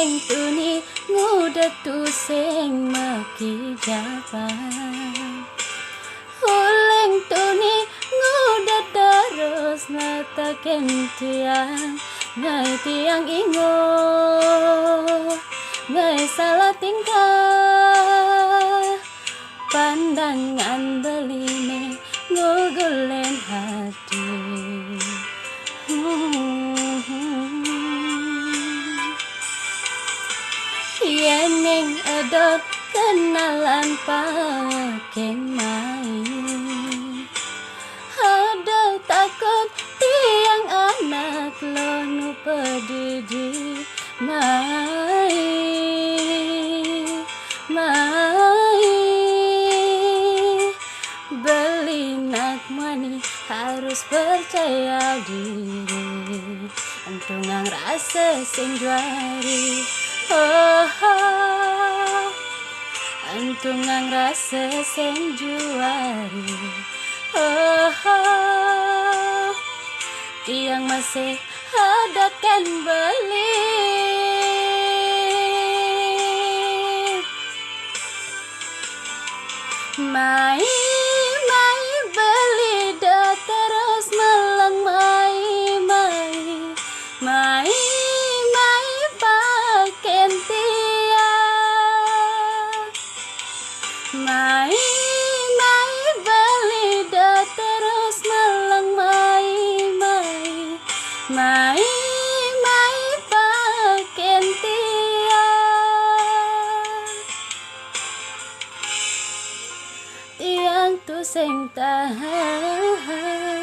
Huleng tuni nguda tu sing maki japan. Huleng tuni nguda terus ngatakan tiang, ngai tiang ingo, ngai salah tingkah. Pandangan beline ngugulen hati. Yeneng adot kenalan pakai main. Ada takut tiang anak lo nu pedidi mai. Beli nak mani harus percaya diri. Entungang rasa sing juari. Entungang rasa sing juari. Tiang masih ada kan beli. Mai beli dah terus melang mai pakai tiang. Mai beli dah terus melang mai pakai tiang. Tiang tu sing tahan.